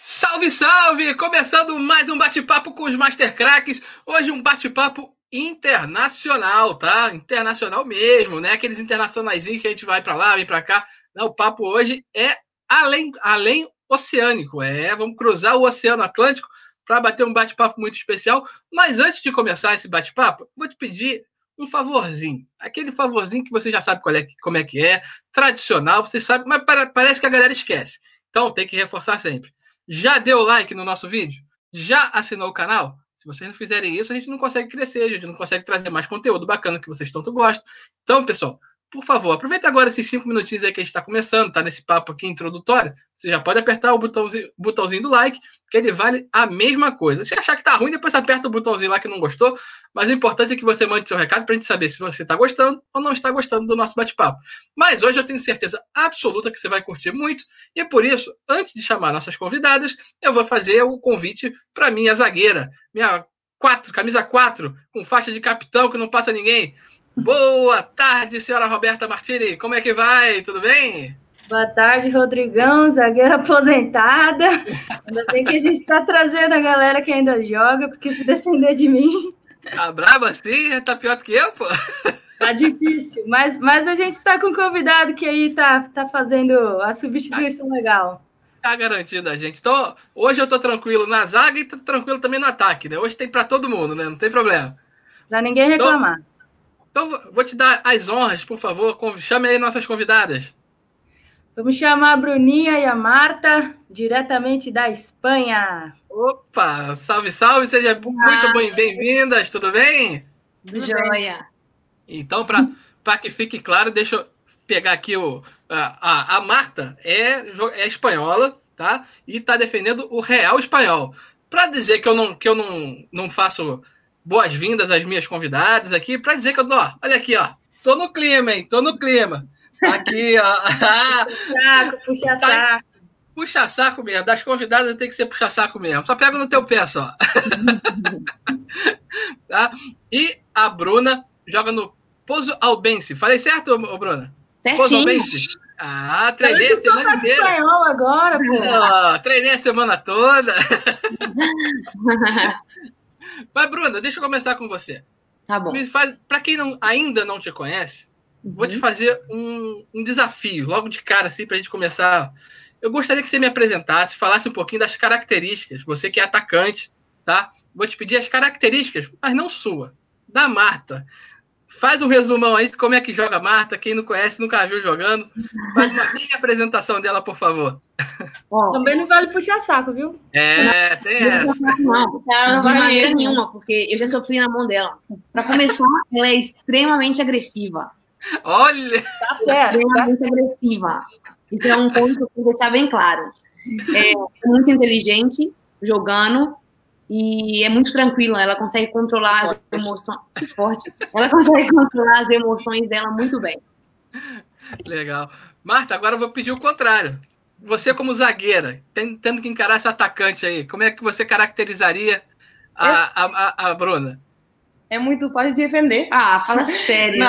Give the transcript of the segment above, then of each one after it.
Salve, salve! Começando mais um bate-papo com os Master Cracks. Hoje um bate-papo internacional, tá? Internacional mesmo, né? Aqueles internacionaizinhos que a gente vai pra lá, vem pra cá. Não, o papo hoje é além oceânico. Vamos cruzar o Oceano Atlântico para bater um bate-papo muito especial. Mas antes de começar esse bate-papo, vou te pedir um favorzinho. Aquele favorzinho que você já sabe como é que é, tradicional, você sabe, mas parece que a galera esquece. Então tem que reforçar sempre. Já deu like no nosso vídeo? Já assinou o canal? Se vocês não fizerem isso, a gente não consegue crescer, a gente não consegue trazer mais conteúdo bacana que vocês tanto gostam. Então, pessoal, por favor, aproveita agora esses 5 minutinhos aí que a gente está começando, tá nesse papo aqui introdutório. Você já pode apertar o botãozinho do like, que ele vale a mesma coisa. Se achar que tá ruim, depois aperta o botãozinho lá que não gostou. Mas o importante é que você mande seu recado para a gente saber se você está gostando ou não está gostando do nosso bate-papo. Mas hoje eu tenho certeza absoluta que você vai curtir muito. E por isso, antes de chamar nossas convidadas, eu vou fazer o convite para minha zagueira. Minha camisa 4, com faixa de capitão que não passa ninguém. Boa tarde, senhora Roberta Martini. Como é que vai? Tudo bem? Boa tarde, Rodrigão, zagueira aposentada. Ainda bem que a gente está trazendo a galera que ainda joga, porque se defender de mim... Tá brava assim? Tá pior do que eu, pô? Tá difícil, mas a gente está com um convidado que aí tá fazendo a substituição legal. Tá garantido a gente. Então, hoje eu tô tranquilo na zaga e tô tranquilo também no ataque, né? Hoje tem para todo mundo, né? Não tem problema. Pra ninguém reclamar. Então, vou te dar as honras, por favor. Chame aí nossas convidadas. Vamos chamar a Bruninha e a Marta, diretamente da Espanha. Opa! Salve, salve! Sejam muito bem-vindas, tudo bem? Tudo jóia. Então, para que fique claro, deixa eu pegar aqui a Marta é espanhola, tá? E tá defendendo o Real Espanhol. Para dizer que eu não faço boas-vindas às minhas convidadas aqui, para dizer que eu tô, olha aqui, ó, tô no clima, hein? Tô no clima. Aqui, ó. Puxa saco. Puxa saco mesmo. Das convidadas tem que ser puxa saco mesmo. Só pega no teu pé, só. Tá? E a Bruna joga no Pouso Albense. Falei certo, Bruna? Certinho. Pouso Albense. Treinei a semana inteira. Espanhol agora, pô. Treinei a semana toda. Mas, Bruna, deixa eu começar com você. Tá bom. Para quem ainda não te conhece, vou te fazer um desafio, logo de cara, assim, pra gente começar. Eu gostaria que você me apresentasse, falasse um pouquinho das características. Você que é atacante, tá? Vou te pedir as características, mas não sua, da Marta. Faz um resumão aí de como é que joga a Marta. Quem não conhece, nunca viu jogando. Faz uma mini apresentação dela, por favor. Também não vale puxar saco, viu? Tem essa. Não, de maneira nenhuma, porque eu já sofri na mão dela. Para começar, ela é extremamente agressiva. Olha! Tá certo. Extremamente agressiva. Então é um ponto que eu vou deixar bem claro. É muito inteligente, jogando, e é muito tranquila. Ela consegue controlar as emoções. Que forte! Ela consegue controlar as emoções dela muito bem. Legal. Marta, agora eu vou pedir o contrário. Você, como zagueira, tendo que encarar esse atacante aí, como é que você caracterizaria a Bruna? É muito fácil de defender. Fala sério. Não,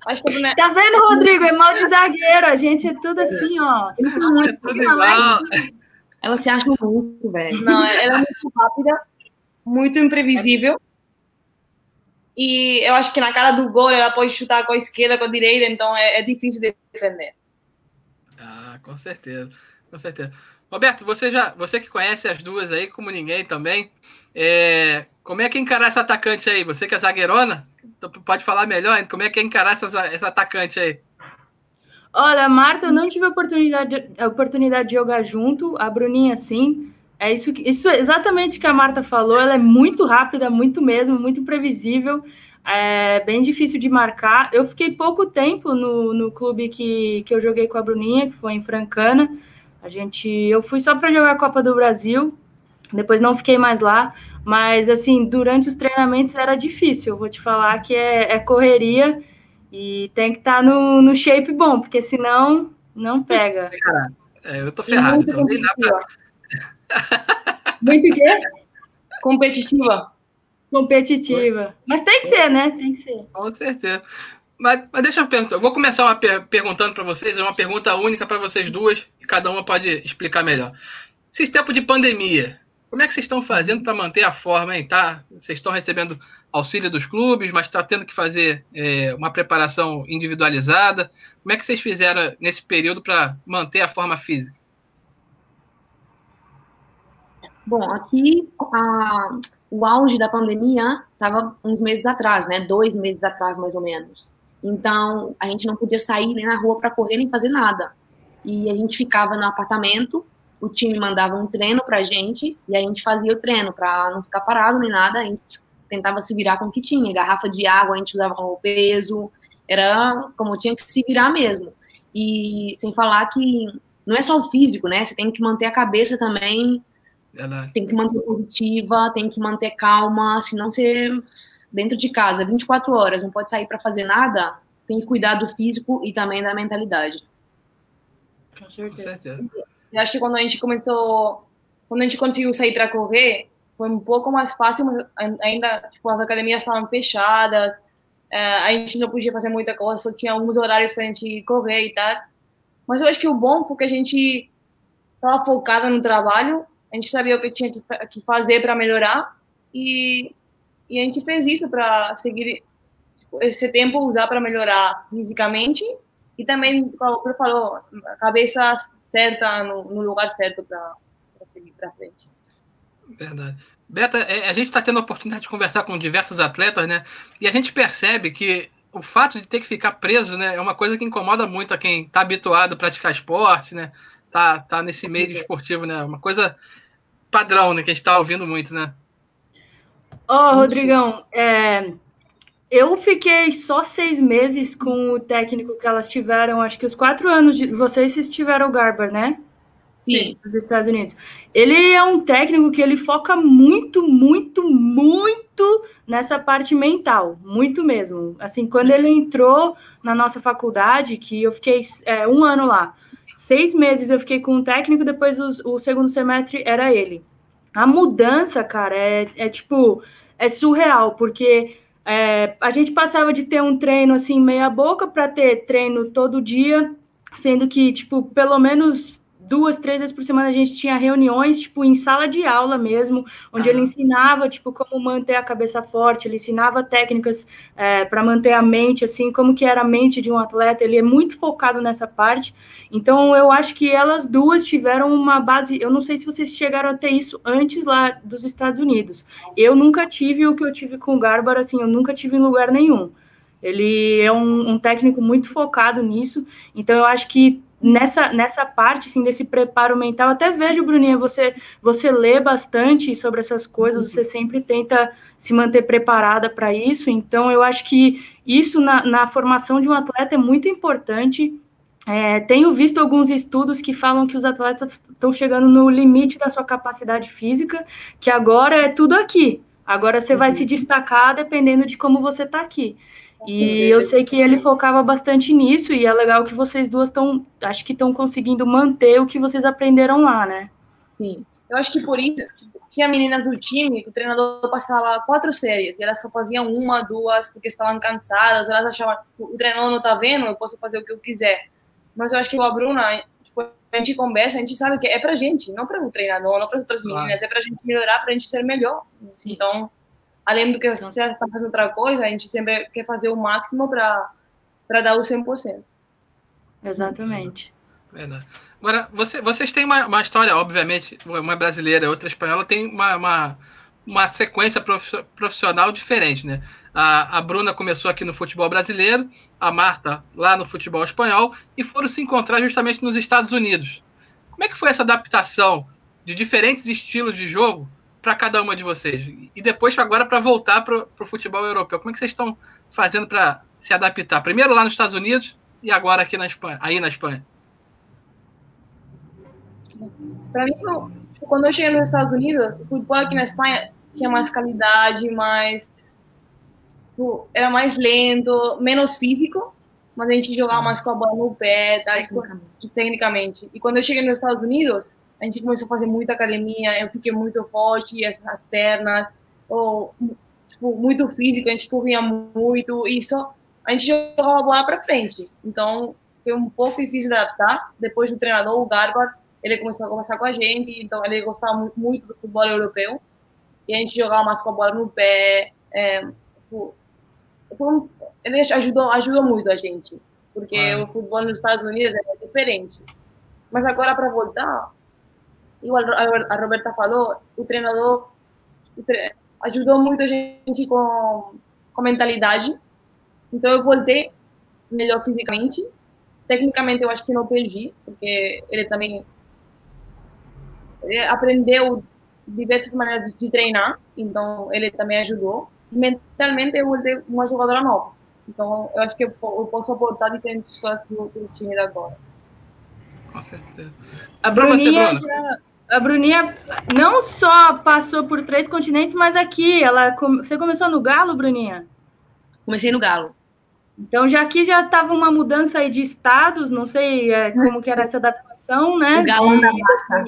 acho que a Bruna... Tá vendo, Rodrigo? É mal de zagueiro. A gente é tudo assim, ó. É tudo igual. Ela se acha muito, velho. Não, ela é muito rápida, muito imprevisível. E eu acho que na cara do gol ela pode chutar com a esquerda, com a direita, então é difícil de defender. Com certeza. Com certeza. Roberto, você que conhece as duas aí, como ninguém também, como é que encarar essa atacante aí? Você que é zagueirona, pode falar melhor, como é que é encarar essa atacante aí? Olha, a Marta, eu não tive a oportunidade de jogar junto, a Bruninha sim. É isso exatamente que a Marta falou, ela é muito rápida, muito mesmo, muito imprevisível, é bem difícil de marcar. Eu fiquei pouco tempo no clube que eu joguei com a Bruninha, que foi em Francana. Eu fui só para jogar a Copa do Brasil, depois não fiquei mais lá, mas assim, durante os treinamentos era difícil, eu vou te falar que é correria e tem que estar no shape bom, porque senão não pega. Eu tô ferrado, então nem dá pra... Muito o quê? Competitiva. Mas tem que ser, né? Tem que ser. Com certeza. Mas deixa eu perguntar. Eu vou começar perguntando para vocês, é uma pergunta única para vocês duas, e cada uma pode explicar melhor. Esses tempos de pandemia, como é que vocês estão fazendo para manter a forma, hein? Tá? Vocês estão recebendo auxílio dos clubes, mas está tendo que fazer uma preparação individualizada. Como é que vocês fizeram nesse período para manter a forma física? Bom, aqui o auge da pandemia estava uns meses atrás, né? 2 meses atrás, mais ou menos. Então, a gente não podia sair nem na rua para correr nem fazer nada. E a gente ficava no apartamento, o time mandava um treino pra gente, e a gente fazia o treino para não ficar parado nem nada. A gente tentava se virar com o que tinha. Garrafa de água, a gente usava como peso. Era como tinha que se virar mesmo. E sem falar que não é só o físico, né? Você tem que manter a cabeça também. Tem que manter positiva, tem que manter calma, senão você, dentro de casa, 24 horas, não pode sair para fazer nada, tem que cuidar do físico e também da mentalidade. Com certeza. Eu acho que quando a gente conseguiu sair para correr, foi um pouco mais fácil, mas ainda, tipo, as academias estavam fechadas, a gente não podia fazer muita coisa, só tinha alguns horários para a gente correr e tal. Mas eu acho que o bom foi que a gente estava focada no trabalho, a gente sabia o que tinha que fazer para melhorar e a gente fez isso para seguir, tipo, esse tempo usar para melhorar fisicamente e também, como você falou, a cabeça certa no lugar certo para seguir para frente. Verdade. Beta, a gente está tendo a oportunidade de conversar com diversos atletas, né? E a gente percebe que o fato de ter que ficar preso, né, é uma coisa que incomoda muito a quem está habituado a praticar esporte, né? Tá nesse meio esportivo, né? Uma coisa padrão, né? Que a gente tá ouvindo muito, né? Rodrigão, eu fiquei só 6 meses com o técnico que elas tiveram, acho que os 4 anos de vocês tiveram o Garber, né? Sim. Dos Estados Unidos. Ele é um técnico que ele foca muito, muito, muito nessa parte mental, muito mesmo. Assim, quando ele entrou na nossa faculdade, que eu fiquei 1 ano lá, 6 meses eu fiquei com um técnico, depois o segundo semestre era ele. A mudança, cara, é surreal, porque a gente passava de ter um treino, assim, meia boca, para ter treino todo dia, sendo que, tipo, pelo menos 2, 3 vezes por semana a gente tinha reuniões, tipo, em sala de aula mesmo, onde ele ensinava, tipo, como manter a cabeça forte, ele ensinava técnicas para manter a mente, assim, como que era a mente de um atleta, ele é muito focado nessa parte. Então, eu acho que elas duas tiveram uma base, eu não sei se vocês chegaram a ter isso antes lá dos Estados Unidos. Eu nunca tive o que eu tive com o Garber, assim, eu nunca tive em lugar nenhum. Ele é um técnico muito focado nisso, então eu acho que nessa parte, assim, desse preparo mental, até vejo, Bruninha, você lê bastante sobre essas coisas, você sempre tenta se manter preparada para isso, então eu acho que isso na formação de um atleta é muito importante. Tenho visto alguns estudos que falam que os atletas estão chegando no limite da sua capacidade física, que agora é tudo aqui, agora você vai se destacar dependendo de como você está aqui. E eu sei que ele focava bastante nisso, e é legal que vocês duas acho que estão conseguindo manter o que vocês aprenderam lá, né? Sim, eu acho que por isso, tinha meninas do time que o treinador passava 4 séries, e elas só faziam 1, 2, porque estavam cansadas, elas achavam, o treinador não tá vendo, eu posso fazer o que eu quiser. Mas eu acho que com a Bruna, tipo, a gente conversa, a gente sabe que é pra gente, não para o treinador, não para as outras meninas, é pra gente melhorar, pra gente ser melhor. Sim. Então, além do que você está fazendo outra coisa, a gente sempre quer fazer o máximo para dar o 100%. Exatamente. Verdade. Agora, vocês têm uma história, obviamente, uma brasileira, outra espanhola, tem uma sequência profissional diferente, né? A Bruna começou aqui no futebol brasileiro, a Marta lá no futebol espanhol, e foram se encontrar justamente nos Estados Unidos. Como é que foi essa adaptação de diferentes estilos de jogo para cada uma de vocês? E depois, agora, para voltar para o futebol europeu. Como é que vocês estão fazendo para se adaptar? Primeiro lá nos Estados Unidos e agora aqui na Espanha, aí na Espanha. Para mim, quando eu cheguei nos Estados Unidos, o futebol aqui na Espanha tinha mais qualidade, era mais lento, menos físico, mas a gente jogava mais com a bola no pé, tá? Tecnicamente. E quando eu cheguei nos Estados Unidos, a gente começou a fazer muita academia, eu fiquei muito forte, as pernas, muito físico, a gente corria muito, e a gente jogava a bola para frente. Então, foi um pouco difícil de adaptar. Depois do treinador, o Garber, ele começou a conversar com a gente, então ele gostava muito do futebol europeu, e a gente jogava mais com a bola no pé. Ele ajudou muito a gente, porque o futebol nos Estados Unidos é diferente. Mas agora, para voltar, igual a Roberta falou, o treinador ajudou muito a gente com mentalidade. Então, eu voltei melhor fisicamente. Tecnicamente, eu acho que não perdi, porque ele também aprendeu diversas maneiras de treinar, então ele também ajudou. E mentalmente, eu voltei uma jogadora nova. Então, eu acho que eu posso aportar diferentes coisas do time da agora. Com certeza. A Bruninha não só passou por 3 continentes, mas aqui, você começou no Galo, Bruninha? Comecei no Galo. Então, aqui já estava uma mudança aí de estados, não sei como que era essa adaptação, né? O Galo da massa.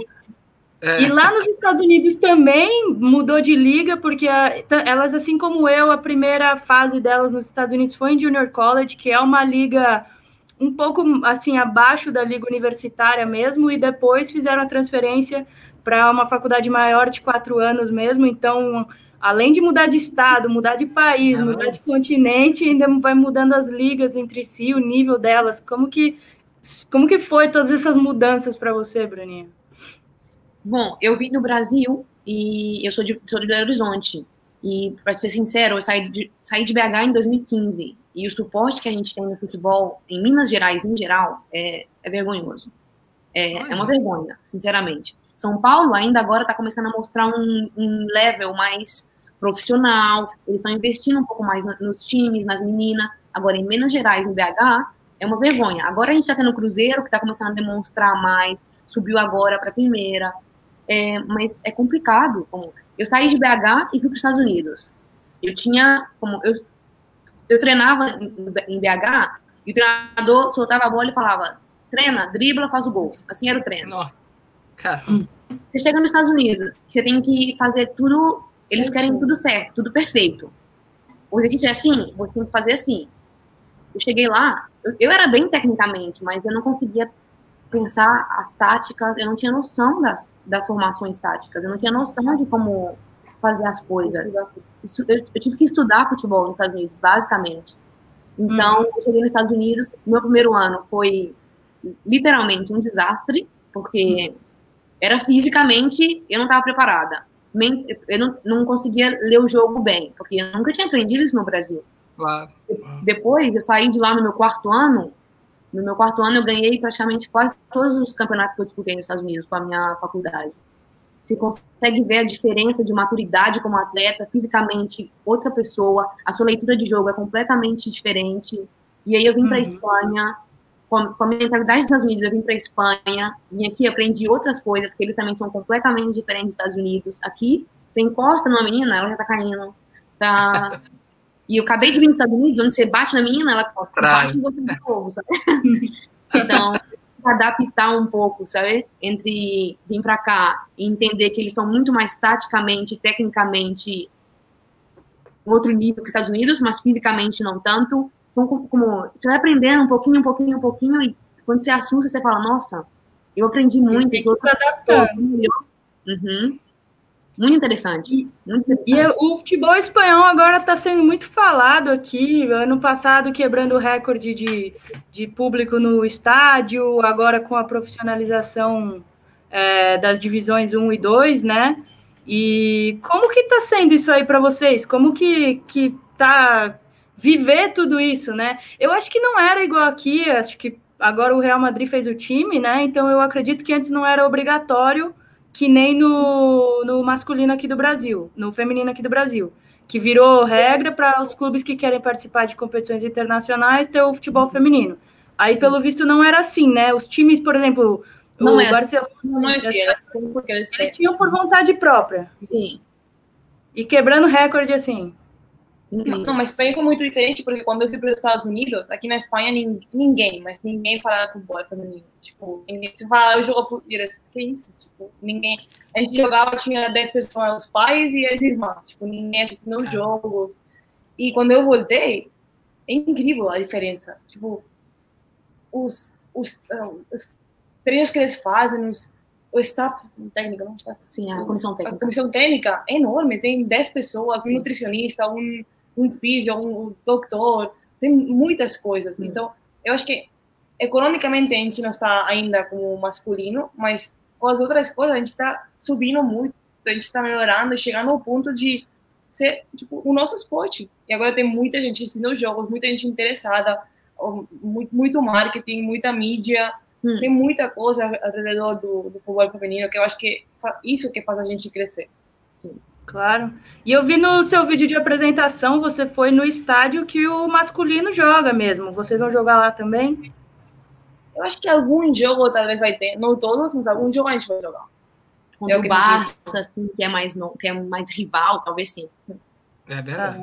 E lá nos Estados Unidos também mudou de liga, porque elas, assim como eu, a primeira fase delas nos Estados Unidos foi em Junior College, que é uma liga um pouco assim abaixo da liga universitária mesmo, e depois fizeram a transferência para uma faculdade maior de 4 anos mesmo. Então, além de mudar de estado, mudar de país, mudar de continente, ainda vai mudando as ligas entre si, o nível delas. Como que foi todas essas mudanças para você, Bruninha? Bom, eu vim do Brasil e eu sou de Belo Horizonte. E, para ser sincero, eu saí de BH em 2015. E o suporte que a gente tem no futebol, em Minas Gerais, em geral, é vergonhoso. É uma vergonha, sinceramente. São Paulo ainda agora está começando a mostrar um level mais profissional. Eles estão investindo um pouco mais nos times, nas meninas. Agora, em Minas Gerais, em BH, é uma vergonha. Agora a gente está tendo o Cruzeiro, que está começando a demonstrar mais. Subiu agora para a primeira. Mas é complicado. Eu saí de BH e fui para os Estados Unidos. Eu treinava em BH e o treinador soltava a bola e falava: treina, dribla, faz o gol. Assim era o treino. Nossa, cara. Você chega nos Estados Unidos, você tem que fazer tudo. Eles querem tudo certo, tudo perfeito. O exercício é assim, você tem que fazer assim. Eu cheguei lá, eu era bem tecnicamente, mas eu não conseguia pensar as táticas, eu não tinha noção das formações táticas, eu não tinha noção de como fazer as coisas. Eu tive que estudar futebol nos Estados Unidos, basicamente. Então, eu cheguei nos Estados Unidos, meu primeiro ano foi literalmente um desastre, porque era fisicamente, eu não estava preparada. Eu não conseguia ler o jogo bem, porque eu nunca tinha aprendido isso no Brasil. Claro. Depois, eu saí de lá no meu quarto ano. No meu quarto ano, eu ganhei praticamente quase todos os campeonatos que eu disputei nos Estados Unidos com a minha faculdade. Você consegue ver a diferença de maturidade como atleta, fisicamente, outra pessoa, a sua leitura de jogo é completamente diferente. E aí eu vim para a Espanha, com a mentalidade dos Estados Unidos, eu vim para a Espanha, vim aqui, aprendi outras coisas, que eles também são completamente diferentes dos Estados Unidos. Aqui, você encosta numa menina, ela já tá caindo. Tá... E eu acabei de vir nos Estados Unidos, onde você bate na menina, ela bate em você de novo, sabe? Então, adaptar um pouco, sabe? Entre vir para cá e entender que eles são muito mais taticamente, tecnicamente, outro nível que os Estados Unidos, mas fisicamente não tanto. São como você vai aprendendo um pouquinho, e quando você assusta, você fala: nossa, eu aprendi muito. Muito interessante. E o futebol espanhol agora está sendo muito falado aqui. Ano passado, quebrando o recorde de público no estádio, agora com a profissionalização das divisões 1 e 2, né? E como que está sendo isso aí para vocês? Como que tá viver tudo isso, né? Eu acho que não era igual aqui, acho que agora o Real Madrid fez o time, né? Então eu acredito que antes não era obrigatório, que nem no masculino aqui do Brasil, no feminino aqui do Brasil, que virou regra para os clubes que querem participar de competições internacionais ter o futebol feminino. Aí, pelo visto, não era assim, né? Os times, por exemplo, o Barcelona, eles tinham por vontade própria. Sim. E quebrando recorde, assim. Não, mas Espanha foi muito diferente, porque quando eu fui para os Estados Unidos, aqui na Espanha, ninguém falava futebol feminino. Tipo, ninguém se falava, eu jogo futebol. Que isso? Tipo, ninguém. A gente jogava, tinha 10 pessoas, os pais e as irmãs. Tipo, ninguém assistia os jogos. E quando eu voltei, é incrível a diferença. Tipo, os treinos que eles fazem, o staff técnico, não? Sim, a comissão técnica. A comissão técnica é enorme, tem 10 pessoas, um nutricionista, um físio, um doutor, tem muitas coisas. Então, eu acho que economicamente a gente não está ainda como masculino, mas com as outras coisas a gente está subindo muito, a gente está melhorando e chegando ao ponto de ser tipo o nosso esporte. E agora tem muita gente assistindo jogos, muita gente interessada, muito marketing, muita mídia, tem muita coisa ao redor do futebol feminino, que eu acho que isso que faz a gente crescer. Sim. Claro. E eu vi no seu vídeo de apresentação, você foi no estádio que o masculino joga mesmo. Vocês vão jogar lá também? Eu acho que algum jogo talvez vai ter, não todos, mas algum jogo a gente vai jogar. Contra o Barça, assim, que é mais rival, talvez sim. É verdade.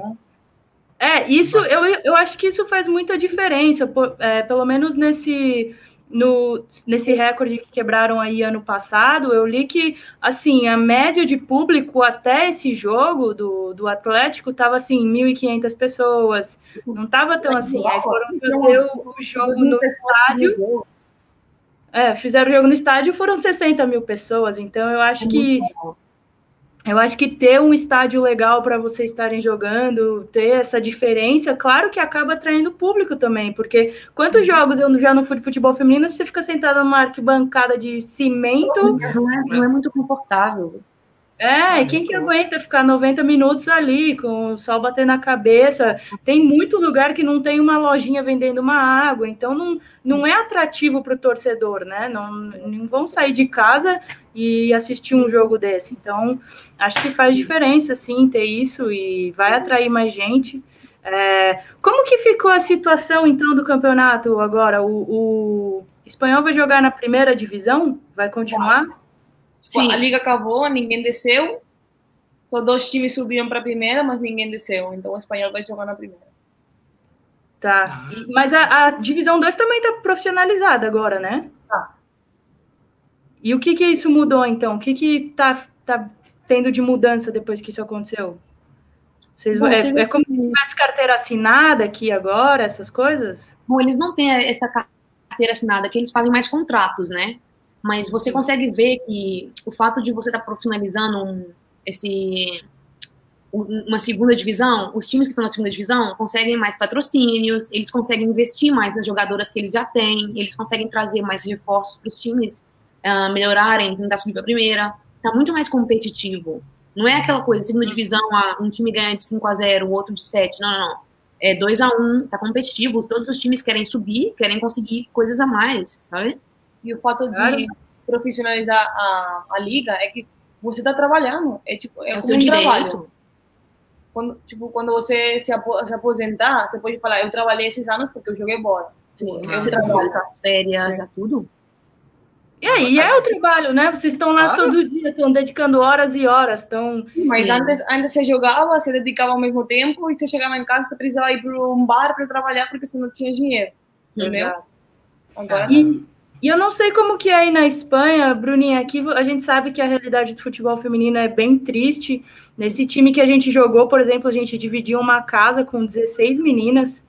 Isso, eu acho que isso faz muita diferença, pelo menos nesse recorde que quebraram aí ano passado, eu li que, assim, a média de público até esse jogo do Atlético estava, assim, 1.500 pessoas, não estava tão assim, aí foram fazer o jogo no estádio, fizeram o jogo no estádio, foram 60 mil pessoas, então eu acho que ter um estádio legal para vocês estarem jogando, ter essa diferença, claro que acaba atraindo público também, porque quantos jogos eu já não fui de futebol feminino, você fica sentado numa arquibancada de cimento... Não é muito confortável. Quem que aguenta ficar 90 minutos ali, com o sol batendo na cabeça? Tem muito lugar que não tem uma lojinha vendendo uma água, então não é atrativo para o torcedor, né? Não vão sair de casa e assistir um jogo desse. Então, acho que faz diferença, sim, ter isso e vai atrair mais gente. Como que ficou a situação, então, do campeonato agora? O Espanhol vai jogar na primeira divisão? Vai continuar? Sim. A liga acabou, ninguém desceu. Só 2 times subiram para a primeira, mas ninguém desceu. Então o Espanhol vai jogar na primeira. Tá. Mas a divisão 2 também está profissionalizada agora, né? Tá. E o que isso mudou, então? O que tá tendo de mudança depois que isso aconteceu? É como se tivesse carteira assinada aqui agora, essas coisas? Bom, eles não têm essa carteira assinada, que eles fazem mais contratos, né? Mas você consegue ver que o fato de você estar profissionalizando uma segunda divisão, os times que estão na segunda divisão conseguem mais patrocínios, eles conseguem investir mais nas jogadoras que eles já têm, eles conseguem trazer mais reforços para os times melhorarem, tentar subir para a primeira. Está muito mais competitivo. Não é aquela coisa, segunda divisão, um time ganha de 5-0, o outro de 7. Não. É 2-1, está competitivo. Todos os times querem subir, querem conseguir coisas a mais, sabe? E o fato de profissionalizar a liga é que você está trabalhando. É o seu direito. Trabalho. Quando você se aposentar, você pode falar, eu trabalhei esses anos porque eu joguei bola. Sim, você trabalha, férias, tudo. E aí, é o trabalho, né? Vocês estão lá todo dia, estão dedicando horas e horas. Mas antes você jogava, você dedicava ao mesmo tempo, e você chegava em casa, você precisava ir para um bar para trabalhar porque você não tinha dinheiro. Entendeu? Agora... E eu não sei como que é aí na Espanha, Bruninha, aqui a gente sabe que a realidade do futebol feminino é bem triste. Nesse time que a gente jogou, por exemplo, a gente dividiu uma casa com 16 meninas.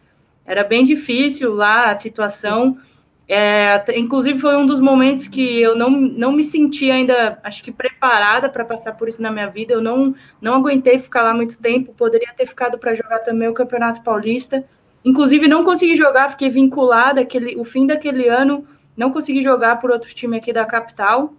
Era bem difícil lá a situação. Inclusive foi um dos momentos que eu não me senti ainda, acho que preparada para passar por isso na minha vida. Eu não aguentei ficar lá muito tempo. Poderia ter ficado para jogar também o Campeonato Paulista. Inclusive não consegui jogar, fiquei vinculada. O fim daquele ano... Não consegui jogar por outro time aqui da capital,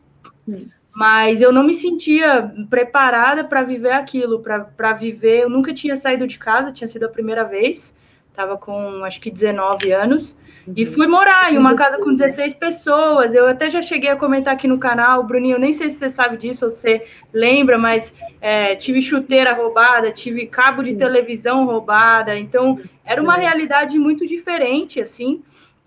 mas eu não me sentia preparada para viver aquilo, para viver. Eu nunca tinha saído de casa, tinha sido a primeira vez, estava com acho que 19 anos, e fui morar em uma casa com 16 pessoas. Eu até já cheguei a comentar aqui no canal, Bruninho, nem sei se você sabe disso, ou você lembra, mas tive chuteira roubada, tive cabo de televisão roubada, então era uma realidade muito diferente, assim.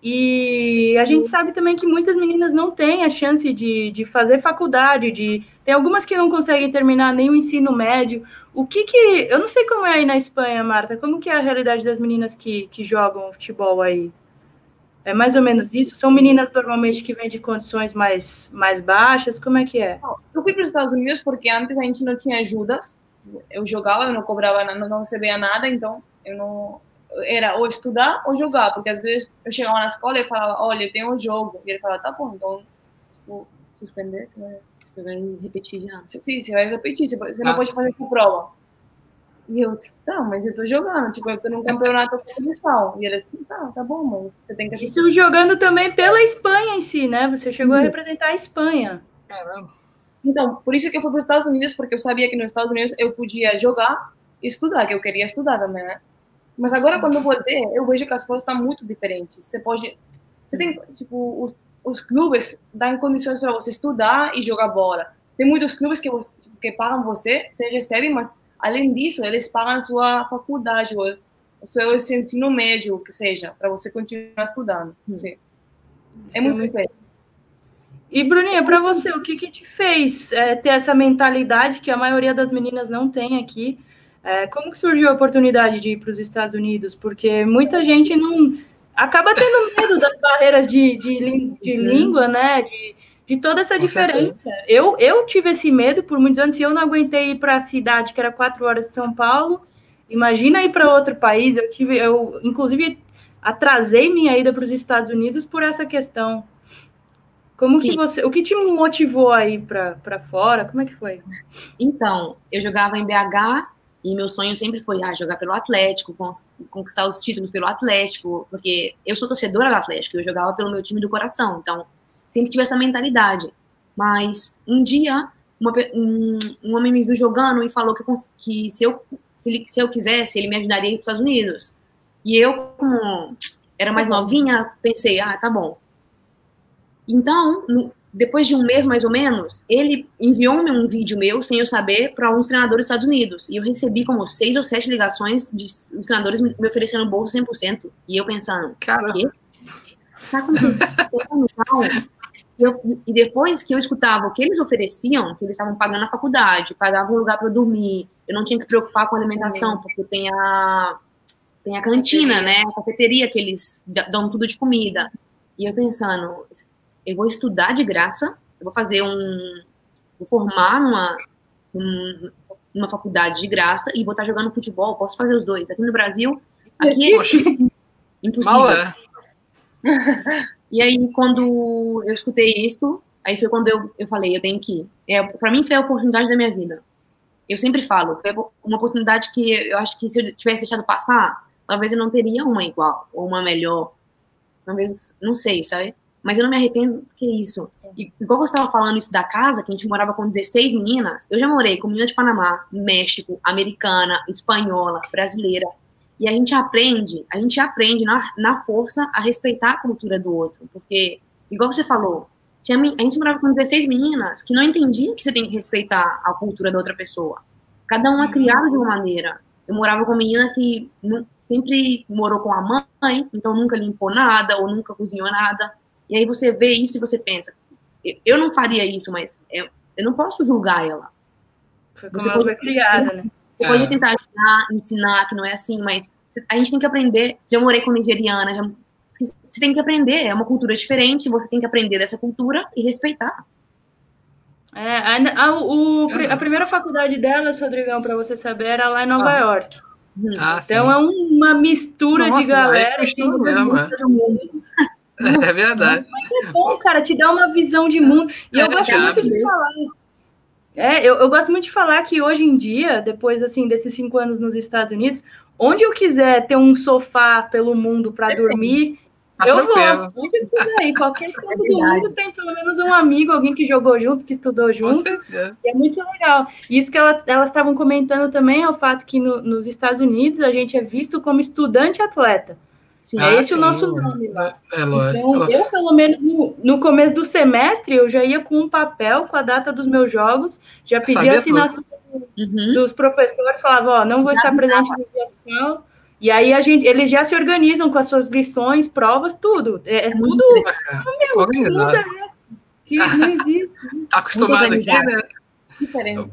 E a gente sabe também que muitas meninas não têm a chance de fazer faculdade, tem algumas que não conseguem terminar nem o ensino médio. Eu não sei como é aí na Espanha, Marta, como que é a realidade das meninas que jogam futebol aí? É mais ou menos isso? São meninas normalmente que vêm de condições mais baixas? Como é que é? Eu fui para os Estados Unidos porque antes a gente não tinha ajudas. Eu jogava, eu não cobrava, não recebia nada, então eu não... Era ou estudar ou jogar, porque às vezes eu chegava na escola e falava, olha, eu tenho um jogo, e ele falava, tá bom, então suspender, Você vai repetir já. Sim, você vai repetir, você não pode fazer por prova. E eu, tá, mas eu tô jogando, tipo, eu tô num campeonato com comissão. E eles, tá bom, mas você tem que assistir. Isso jogando também pela Espanha em si, né? Você chegou a representar a Espanha. Caramba. Então, por isso que eu fui para os Estados Unidos, porque eu sabia que nos Estados Unidos eu podia jogar e estudar, que eu queria estudar também, né? Mas agora, quando eu voltei, eu vejo que as coisas estão muito diferentes. Você tem, tipo, os clubes dão condições para você estudar e jogar bola. Tem muitos clubes que pagam você recebe, mas, além disso, eles pagam a sua faculdade, o seu ensino médio, que seja, para você continuar estudando. Sim. É muito diferente. E, Bruninha, para você, o que te fez ter essa mentalidade que a maioria das meninas não tem aqui? Como que surgiu a oportunidade de ir para os Estados Unidos? Porque muita gente não acaba tendo medo das barreiras de língua, né? De toda essa diferença. Eu tive esse medo por muitos anos. Se eu não aguentei ir para a cidade, que era 4 horas de São Paulo, imagina ir para outro país. Eu, inclusive, atrasei minha ida para os Estados Unidos por essa questão. O que te motivou a ir para fora? Como é que foi? Então, eu jogava em BH e meu sonho sempre foi jogar pelo Atlético, conquistar os títulos pelo Atlético, porque eu sou torcedora do Atlético, eu jogava pelo meu time do coração, então sempre tive essa mentalidade. Mas um dia, um homem me viu jogando e falou que se eu quisesse, ele me ajudaria a ir para os Estados Unidos. E eu, como era mais novinha, pensei, tá bom. Então, depois de um mês, mais ou menos, ele enviou-me um vídeo meu, sem eu saber, para uns treinadores dos Estados Unidos. E eu recebi como 6 ou 7 ligações de treinadores me oferecendo bolsa 100%. E eu pensando, cara, quê? Tá acontecendo? E depois que eu escutava o que eles ofereciam, que eles estavam pagando a faculdade, pagavam um lugar para eu dormir, eu não tinha que preocupar com a alimentação, porque tem a cantina, né? A cafeteria que eles dão tudo de comida. E eu pensando, eu vou estudar de graça, eu vou formar numa faculdade de graça e vou estar jogando futebol, posso fazer os dois. Aqui no Brasil, aqui é impossível. Mal é. E aí, quando eu escutei isso, aí foi quando eu falei, eu tenho que ir. Para mim, foi a oportunidade da minha vida. Eu sempre falo, foi uma oportunidade que eu acho que se eu tivesse deixado passar, talvez eu não teria uma igual, ou uma melhor. Talvez, não sei, sabe? Mas eu não me arrependo, porque é isso. E, igual você estava falando isso da casa, que a gente morava com 16 meninas, eu já morei com menina de Panamá, México, americana, espanhola, brasileira. E a gente aprende na força a respeitar a cultura do outro. Porque, igual você falou, a gente morava com 16 meninas que não entendiam que você tem que respeitar a cultura da outra pessoa. Cada uma é criada de uma maneira. Eu morava com uma menina que sempre morou com a mãe, então nunca limpou nada ou nunca cozinhou nada. E aí você vê isso e você pensa, eu não faria isso, mas eu não posso julgar ela. Foi como ela foi criada, né? Você pode tentar ajudar, ensinar que não é assim, mas a gente tem que aprender. Já morei com nigeriana, você tem que aprender, é uma cultura diferente, você tem que aprender dessa cultura e respeitar. A primeira faculdade delas, Rodrigão, para você saber, era lá em Nova York. Então sim. É uma mistura de galera de todo mundo. É verdade. Mas é bom, cara, te dá uma visão de mundo. E eu gosto muito de falar. Eu gosto muito de falar que hoje em dia, depois assim, desses 5 anos nos Estados Unidos, onde eu quiser ter um sofá pelo mundo para dormir, eu vou. Onde eu quiser ir, qualquer canto do mundo tem pelo menos um amigo, alguém que jogou junto, que estudou junto. E é muito legal. E isso que elas estavam comentando também é o fato que nos Estados Unidos a gente é visto como estudante atleta. Sim, esse o nosso nome lá. Então, eu, pelo menos, no começo do semestre, eu já ia com um papel com a data dos meus jogos, já pedia a assinatura dos professores, falava, não vou estar presente no dia final. E aí eles já se organizam com as suas lições, provas, tudo. Tudo organizado. Que não existe. Tá acostumado aqui, né? Diferença.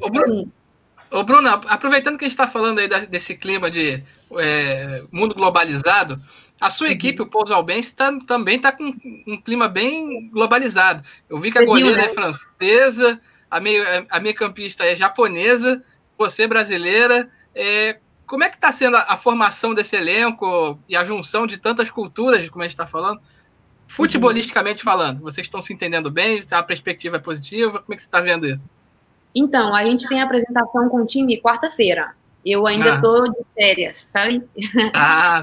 Ô, Bruno, aproveitando que a gente está falando aí desse clima de mundo globalizado, a sua equipe, o Pouso Albense, também está com um clima bem globalizado. Eu vi que a goleira é francesa, a meio-campista é japonesa, você brasileira. Como é que está sendo a formação desse elenco e a junção de tantas culturas, como a gente está falando? Futebolisticamente falando, vocês estão se entendendo bem? A perspectiva é positiva? Como é que você está vendo isso? Então, a gente tem a apresentação com o time quarta-feira. Eu ainda estou de férias, sabe? A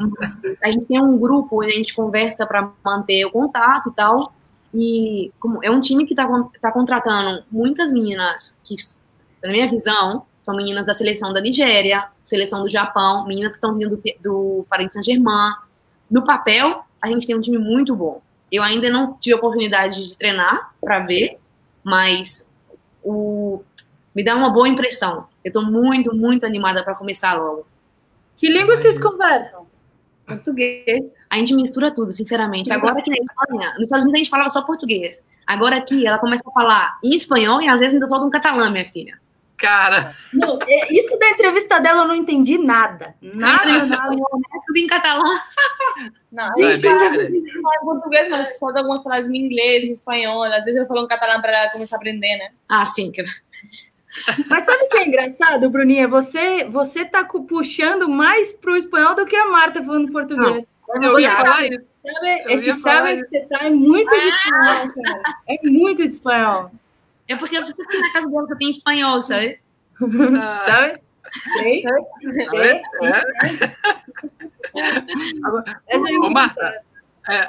gente tem um grupo onde a gente conversa para manter o contato e tal. E como é um time que tá contratando muitas meninas que, na minha visão, são meninas da seleção da Nigéria, seleção do Japão, meninas que estão vindo do Paris Saint-Germain. No papel, a gente tem um time muito bom. Eu ainda não tive a oportunidade de treinar para ver, mas me dá uma boa impressão. Eu estou muito, muito animada para começar logo. Que língua vocês conversam? Português. A gente mistura tudo, sinceramente. Agora aqui na Espanha, nos Estados Unidos a gente falava só português. Agora aqui ela começa a falar em espanhol e às vezes ainda solta um catalã, minha filha. Cara! Não, isso da entrevista dela eu não entendi nada. Nada. É tudo em catalã. Não, a gente fala em português, mas só dá algumas palavras em inglês, em espanhol. Às vezes eu falo em catalã para ela começar a aprender, né? Ah, sim. Mas sabe o que é engraçado, Bruninha? Você tá puxando mais pro espanhol do que a Marta falando português. Eu ia falar isso. Esse sabe que você tá é muito de espanhol, cara. É muito de espanhol. É porque eu fico aqui na casa dela que eu tenho espanhol, sabe? Sabe? Sei. Ô, Marta,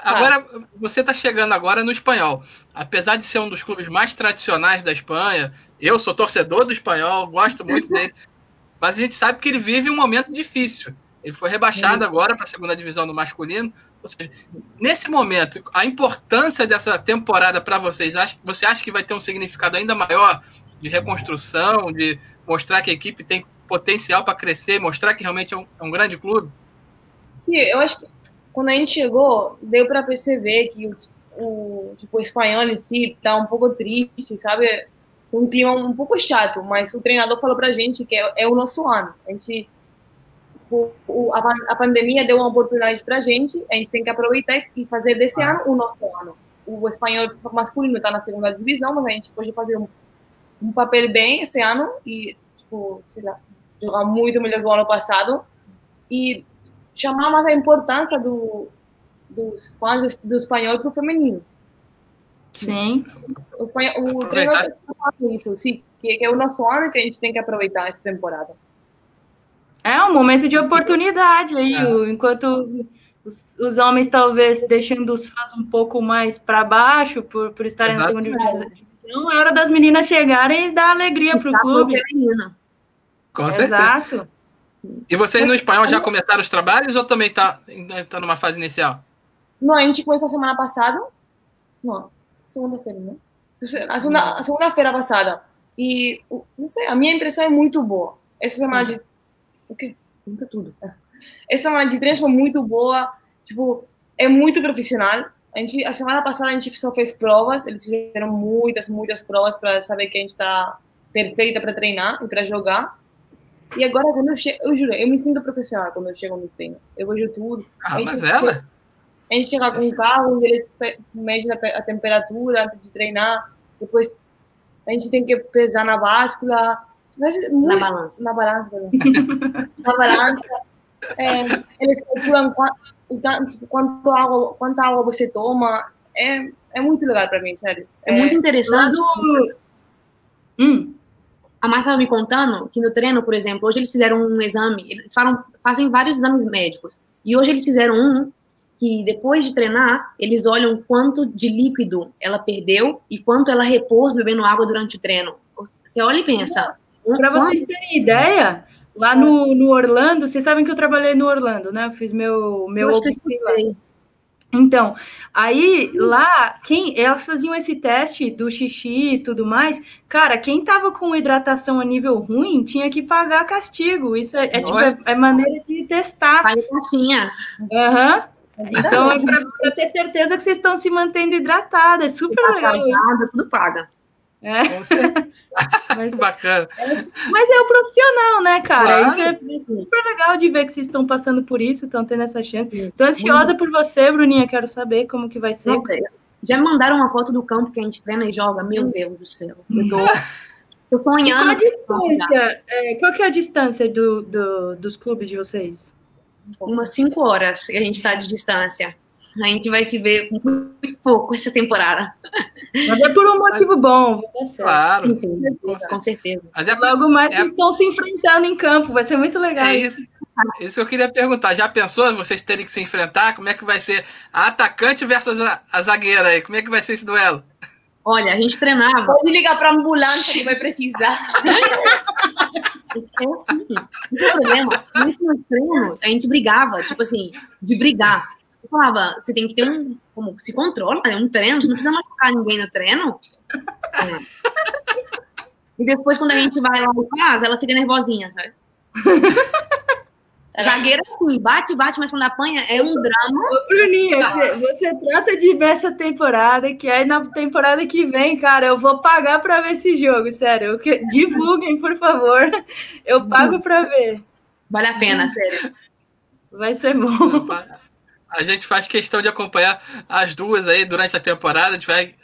agora você está chegando agora no Espanhol. Apesar de ser um dos clubes mais tradicionais da Espanha, eu sou torcedor do Espanhol, gosto muito dele, mas a gente sabe que ele vive um momento difícil. Ele foi rebaixado agora para a segunda divisão do masculino. Ou seja, nesse momento, a importância dessa temporada para vocês, você acha que vai ter um significado ainda maior de reconstrução, de mostrar que a equipe tem potencial para crescer, mostrar que realmente é um grande clube? Sim, eu acho que quando a gente chegou, deu para perceber que o espanhol em si está um pouco triste, sabe? Tem um clima um pouco chato, mas o treinador falou para a gente que é o nosso ano. A gente... A pandemia deu uma oportunidade para a gente tem que aproveitar e fazer desse ano o nosso ano. O espanhol masculino está na segunda divisão, mas a gente pode fazer um papel bem esse ano e, sei lá, jogar muito melhor que o ano passado e chamar mais a importância dos fãs do espanhol para o feminino. Sim. O treinador está falando isso, sim, que é o nosso ano e que a gente tem que aproveitar essa temporada. É um momento de oportunidade aí, enquanto os homens talvez deixando os fãs um pouco mais para baixo por estarem na segunda divisão, é hora das meninas chegarem e dar alegria para o clube. Com certeza. Exato. E vocês no espanhol já começaram os trabalhos ou também tá numa fase inicial? Não, a gente começou semana passada. Não, segunda-feira, né? A segunda-feira passada. E, não sei, a minha impressão é muito boa. Essa semana de... O quê? Conta tudo. Essa semana de treino foi muito boa. É muito profissional. A semana passada a gente só fez provas. Eles fizeram muitas provas para saber que a gente está perfeita para treinar e para jogar. E agora, quando eu chego, eu juro, eu me sinto profissional quando eu chego no treino. Eu vejo tudo. Mas ela? A gente chega com um carro onde eles medem a temperatura antes de treinar. Depois a gente tem que pesar na báscula. Na balança. Na balança. Eles calculam quanta água você toma. É muito legal para mim, sério. É muito interessante. A Marta estava me contando que no treino, por exemplo, hoje eles fizeram um exame, eles fazem vários exames médicos. E hoje eles fizeram um que, depois de treinar, eles olham quanto de líquido ela perdeu e quanto ela repôs bebendo água durante o treino. Você olha e pensa... Para vocês terem ideia, lá no Orlando, vocês sabem que eu trabalhei no Orlando, né? Eu fiz meu lá. Então, aí lá, elas faziam esse teste do xixi e tudo mais. Cara, quem tava com hidratação a nível ruim tinha que pagar castigo. Isso é maneira de testar. Paga caixinha. Então, é para ter certeza que vocês estão se mantendo hidratadas. É super legal. Tudo paga. Mas, bacana. Mas é o profissional, né, cara? Claro. Isso é super legal de ver que vocês estão passando por isso, estão tendo essa chance. Estou ansiosa por você, Bruninha. Quero saber como que vai ser. Já me mandaram uma foto do campo que a gente treina e joga. Meu Deus do céu. Eu tô sonhando. Qual que é a distância dos clubes de vocês? Umas 5 horas que a gente está de distância. A gente vai se ver com muito pouco essa temporada. Mas é por um motivo bom, vai dar certo. Claro. Sim, com certeza. Mas Logo mais vocês estão se enfrentando em campo, vai ser muito legal. É isso. Isso que eu queria perguntar. Já pensou vocês terem que se enfrentar? Como é que vai ser a atacante versus a zagueira aí? Como é que vai ser esse duelo? Olha, a gente treinava. Pode ligar para a ambulância que vai precisar. É assim, não tem problema. Nos treinos, a gente brigava, tipo assim, de brigar. Eu falava, você tem que ter como se controla, é um treino, você não precisa machucar ninguém no treino. E depois, quando a gente vai lá em casa, ela fica nervosinha, sabe? Zagueira, assim, bate, mas quando apanha, é um drama. Ô, Bruninha, você trata de ver essa temporada, que aí na temporada que vem, cara, eu vou pagar pra ver esse jogo, sério. Divulguem, por favor. Eu pago pra ver. Vale a pena, sério. Vai ser bom. A gente faz questão de acompanhar as duas aí durante a temporada.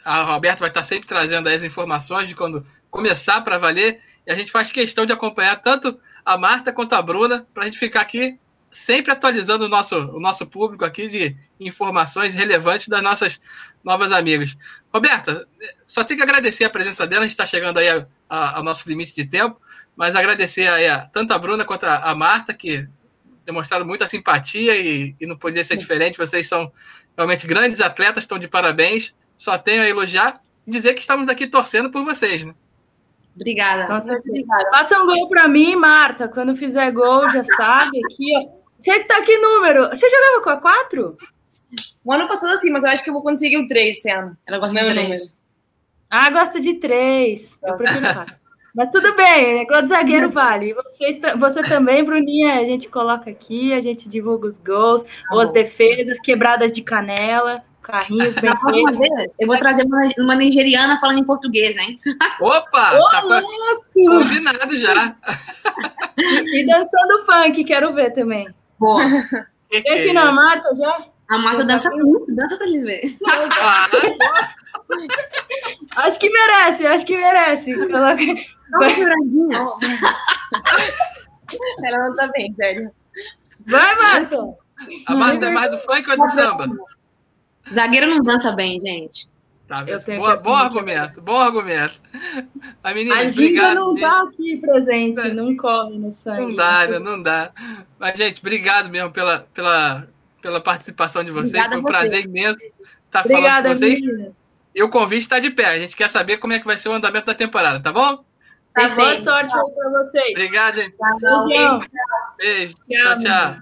A Roberta vai estar sempre trazendo aí as informações de quando começar para valer. E a gente faz questão de acompanhar tanto a Marta quanto a Bruna, para a gente ficar aqui sempre atualizando o nosso público aqui de informações relevantes das nossas novas amigas. Roberta, só tenho que agradecer a presença dela, a gente está chegando aí ao nosso limite de tempo, mas agradecer aí tanto a Bruna quanto a Marta, que demonstraram muita simpatia e não podia ser diferente. Vocês são realmente grandes atletas, estão de parabéns. Só tenho a elogiar e dizer que estamos aqui torcendo por vocês, né? Obrigada. Faça um gol para mim, Marta. Quando fizer gol, já sabe. Aqui, ó. Você que tá aqui número. Você jogava com a 4? O ano passado sim, mas eu acho que eu vou conseguir o 3 esse ano. Ela gosta de 3. Ah, gosta de 3. Eu prefiro 4. Mas tudo bem, quanto zagueiro vale. Você também, Bruninha, a gente coloca aqui, a gente divulga os gols, as defesas, quebradas de canela, carrinhos bem feitos. Eu vou trazer uma nigeriana falando em português, hein? Opa! Ô, tá louco! Combinado já. E dançando funk, quero ver também. Boa. Ensinou a Marta já? A Marta dança muito, dança pra eles verem. Acho que merece. Coloca... Ela não tá bem, sério. Vai, Marta! A Marta é mais do funk ou é do samba? Zagueiro não dança bem, gente. Tá, bom argumento. A menina, a Ginga não tá aqui presente, não corre no sangue. Não dá. Mas, gente, obrigado mesmo pela participação de vocês. Obrigada. Foi um prazer imenso estar Obrigada, falando com vocês. menina. E o convite está de pé. A gente quer saber como é que vai ser o andamento da temporada, tá bom? Boa sorte aí para vocês. Obrigado, gente. Beijão. Beijo. Tchau. Tchau.